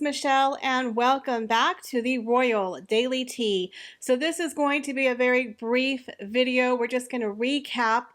Michelle, and welcome back to the Royal Daily Tea. So this is going to be a very brief video. We're just going to recap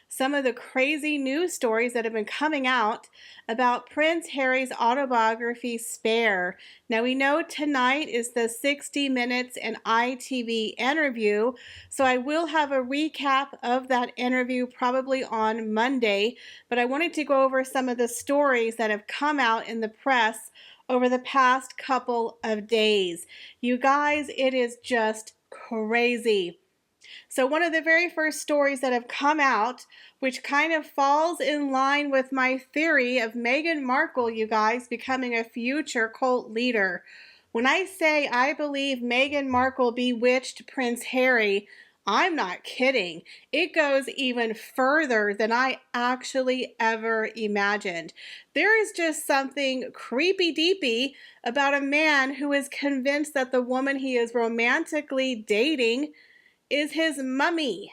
some of the crazy news stories that have been coming out about Prince Harry's autobiography, Spare. Now we know tonight is the 60 Minutes and ITV interview, so I will have a recap of that interview probably on Monday, but I wanted to go over some of the stories that have come out in the press over the past couple of days. You guys, it is just crazy. So one of the very first stories that have come out, which kind of falls in line with my theory of Meghan Markle, you guys, becoming a future cult leader. When I say I believe Meghan Markle bewitched Prince Harry, I'm not kidding. It goes even further than I actually ever imagined. There is just something creepy deepy about a man who is convinced that the woman he is romantically dating is his mummy.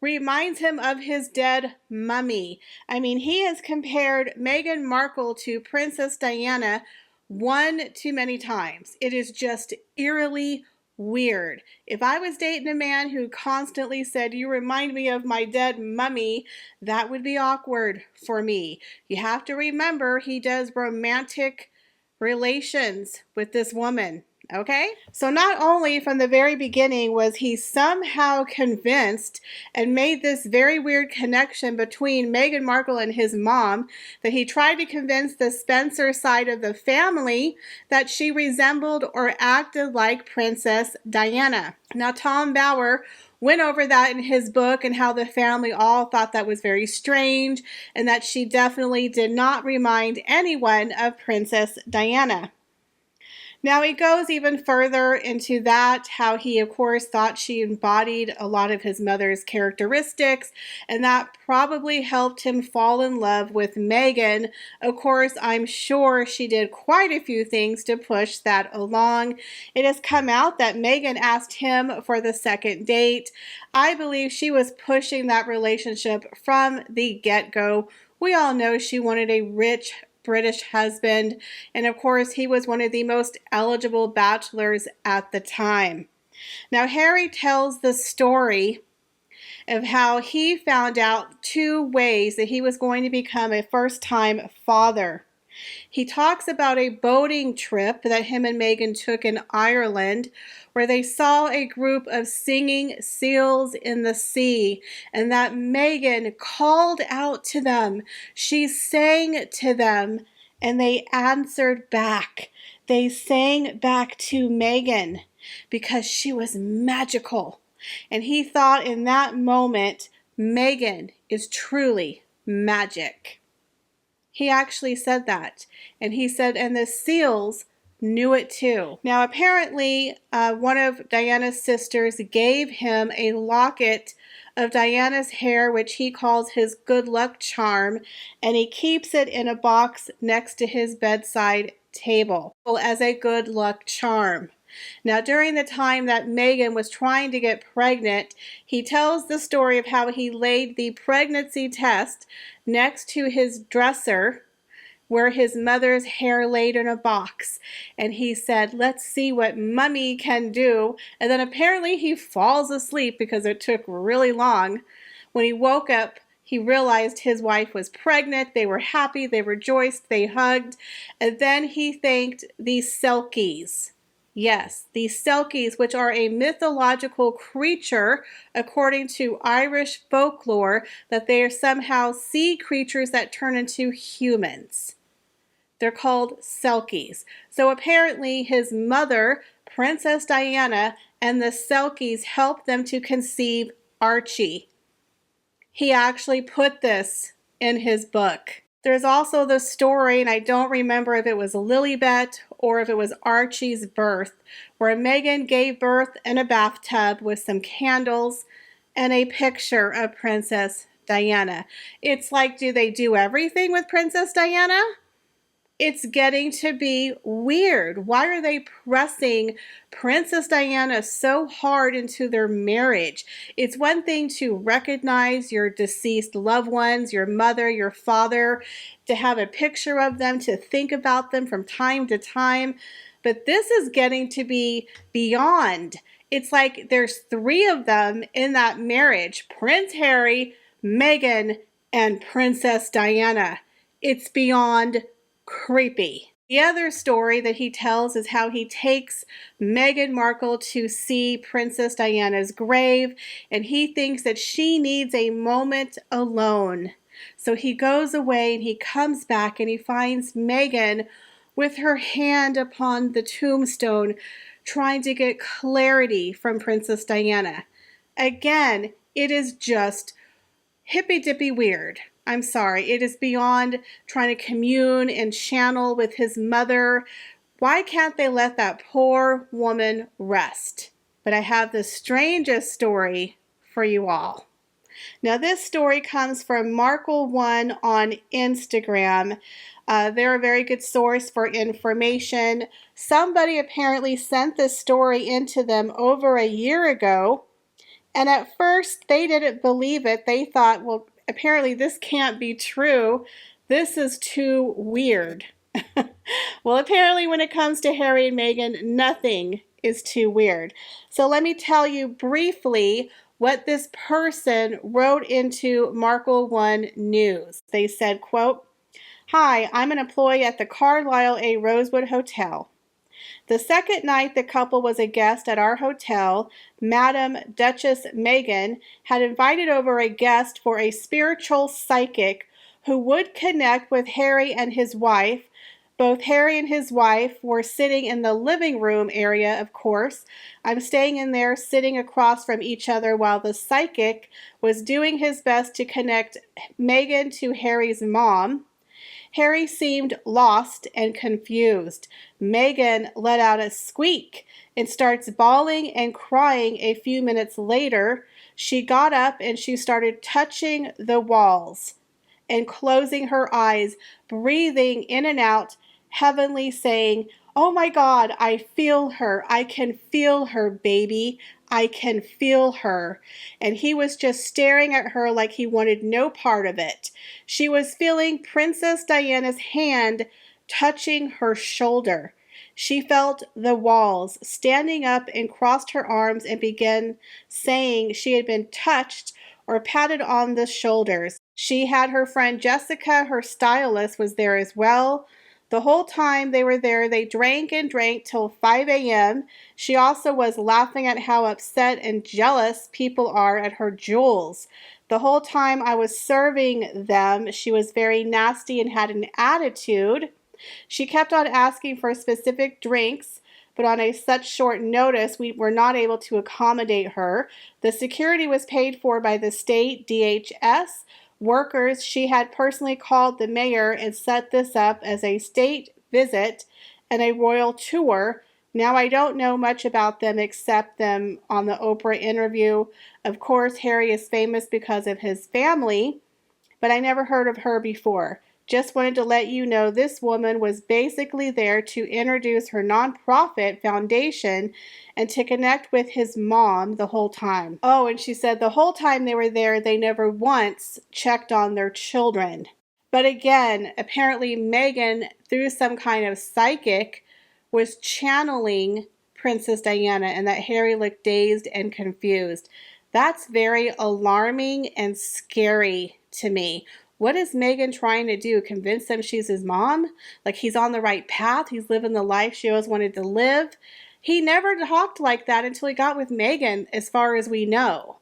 Reminds him of his dead mummy. I mean, he has compared Meghan Markle to Princess Diana one too many times. It is just eerily weird. If I was dating a man who constantly said, "You remind me of my dead mummy," that would be awkward for me. You have to remember he does romantic relations with this woman. Okay? So not only from the very beginning was he somehow convinced and made this very weird connection between Meghan Markle and his mom, that he tried to convince the Spencer side of the family that she resembled or acted like Princess Diana. Now, Tom Bauer went over that in his book and how the family all thought that was very strange and that she definitely did not remind anyone of Princess Diana. Now he goes even further into that, how he, of course, thought she embodied a lot of his mother's characteristics, and that probably helped him fall in love with Meghan. Of course, I'm sure she did quite a few things to push that along. It has come out that Meghan asked him for the second date. I believe she was pushing that relationship from the get-go. We all know she wanted a rich British husband, and of course he was one of the most eligible bachelors at the time. Now Harry tells the story of how he found out two ways that he was going to become a first-time father. He talks about a boating trip that him and Meghan took in Ireland, where they saw a group of singing seals in the sea, and that Meghan called out to them. She sang to them, and they answered back. They sang back to Meghan because she was magical. And he thought in that moment, Meghan is truly magic. He actually said that, and he said, and the seals knew it too. Now apparently one of Diana's sisters gave him a locket of Diana's hair, which he calls his good luck charm, and he keeps it in a box next to his bedside table as a good luck charm. Now, during the time that Meghan was trying to get pregnant, he tells the story of how he laid the pregnancy test next to his dresser where his mother's hair laid in a box. And he said, "Let's see what mummy can do." And then apparently he falls asleep because it took really long. When he woke up, he realized his wife was pregnant. They were happy, they rejoiced, they hugged. And then he thanked the Selkies. Yes, the Selkies, which are a mythological creature, according to Irish folklore, that they are somehow sea creatures that turn into humans. They're called Selkies. So apparently his mother, Princess Diana, and the Selkies helped them to conceive Archie. He actually put this in his book. There's also the story, and I don't remember if it was Lilibet or if it was Archie's birth, where Meghan gave birth in a bathtub with some candles and a picture of Princess Diana. It's like, do they do everything with Princess Diana? It's getting to be weird. Why are they pressing Princess Diana so hard into their marriage? It's one thing to recognize your deceased loved ones, your mother, your father, to have a picture of them, to think about them from time to time. But this is getting to be beyond. It's like there's 3 of them in that marriage: Prince Harry, Meghan, and Princess Diana. It's beyond creepy. The other story that he tells is how he takes Meghan Markle to see Princess Diana's grave, and he thinks that she needs a moment alone. So he goes away and he comes back and he finds Meghan with her hand upon the tombstone, trying to get clarity from Princess Diana. Again, it is just hippy-dippy weird. I'm sorry. It is beyond trying to commune and channel with his mother. Why can't they let that poor woman rest? But I have the strangest story for you all. Now, this story comes from Markle1 on Instagram. They're a very good source for information. Somebody apparently sent this story into them over a year ago. And at first, they didn't believe it. They thought, well, apparently this can't be true. This is too weird. Well, apparently when it comes to Harry and Meghan, nothing is too weird. So let me tell you briefly what this person wrote into Markle1 News. They said, quote, "Hi, I'm an employee at the Carlisle A. Rosewood Hotel. The second night the couple was a guest at our hotel, Madam Duchess Meghan had invited over a guest for a spiritual psychic who would connect with Harry and his wife. Both Harry and his wife were sitting in the living room area, of course. I'm staying in there, sitting across from each other while the psychic was doing his best to connect Meghan to Harry's mom. Harry seemed lost and confused. Meghan let out a squeak and starts bawling and crying a few minutes later. She got up and she started touching the walls and closing her eyes, breathing in and out, heavenly, saying, 'Oh my God, I feel her. I can feel her, baby. I can feel her.' And he was just staring at her like he wanted no part of it. She was feeling Princess Diana's hand touching her shoulder. She felt the walls, standing up and crossed her arms and began saying she had been touched or patted on the shoulders. She had her friend Jessica, her stylist, was there as well. The whole time they were there, they drank and drank till 5 a.m. She also was laughing at how upset and jealous people are at her jewels. The whole time I was serving them, she was very nasty and had an attitude. She kept on asking for specific drinks, but on such short notice, we were not able to accommodate her. The security was paid for by the state DHS workers. She had personally called the mayor and set this up as a state visit and a royal tour. Now, I don't know much about them except them on the Oprah interview. Of course, Harry is famous because of his family, but I never heard of her before. Just wanted to let you know this woman was basically there to introduce her nonprofit foundation and to connect with his mom the whole time. Oh, and she said the whole time they were there, they never once checked on their children. But again, apparently Meghan, through some kind of psychic, was channeling Princess Diana, and that Harry looked dazed and confused. That's very alarming and scary to me. What is Meghan trying to do? Convince him she's his mom? Like he's on the right path? He's living the life she always wanted to live? He never talked like that until he got with Meghan, as far as we know.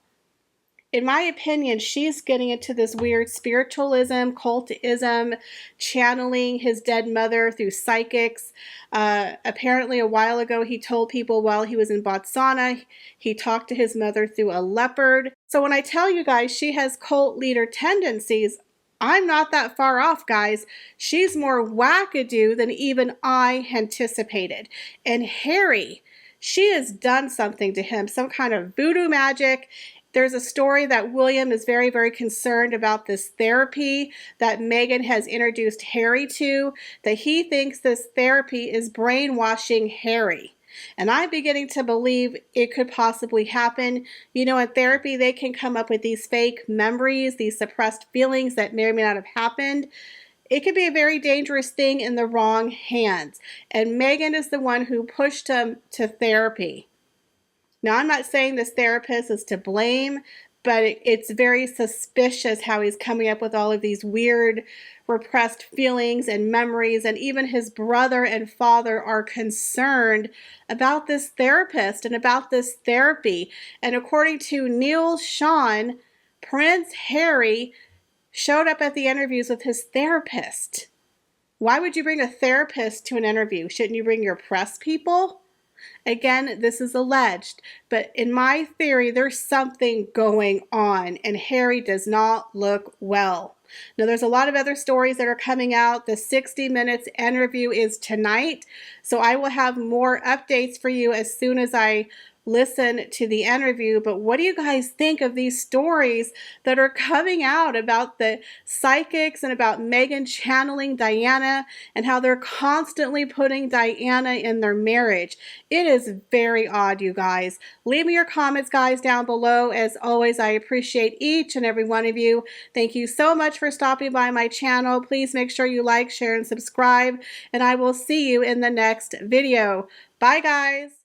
In my opinion, she's getting into this weird spiritualism, cultism, channeling his dead mother through psychics. Apparently, a while ago, he told people while he was in Botswana, he talked to his mother through a leopard. So when I tell you guys she has cult leader tendencies, I'm not that far off, guys. She's more wackadoo than even I anticipated. And Harry, she has done something to him, some kind of voodoo magic, There's a story that William is very, very concerned about this therapy that Meghan has introduced Harry to, that he thinks this therapy is brainwashing Harry. And I'm beginning to believe it could possibly happen. You know, in therapy, they can come up with these fake memories, these suppressed feelings that may or may not have happened. It could be a very dangerous thing in the wrong hands. And Meghan is the one who pushed him to therapy. Now, I'm not saying this therapist is to blame, but it's very suspicious how he's coming up with all of these weird repressed feelings and memories. And even his brother and father are concerned about this therapist and about this therapy. And according to Neil Sean, Prince Harry showed up at the interviews with his therapist. Why would you bring a therapist to an interview? Shouldn't you bring your press people? Again, this is alleged, but in my theory, there's something going on, and Harry does not look well. Now, there's a lot of other stories that are coming out. The 60 Minutes interview is tonight, so I will have more updates for you as soon as I listen to the interview. But what do you guys think of these stories that are coming out about the psychics and about Meghan channeling Diana and how they're constantly putting Diana in their marriage? It is very odd, you guys. Leave me your comments, guys, down below. As always, I appreciate each and every one of you. Thank you so much for stopping by my channel. Please make sure you like, share, and subscribe, and I will see you in the next video. Bye, guys.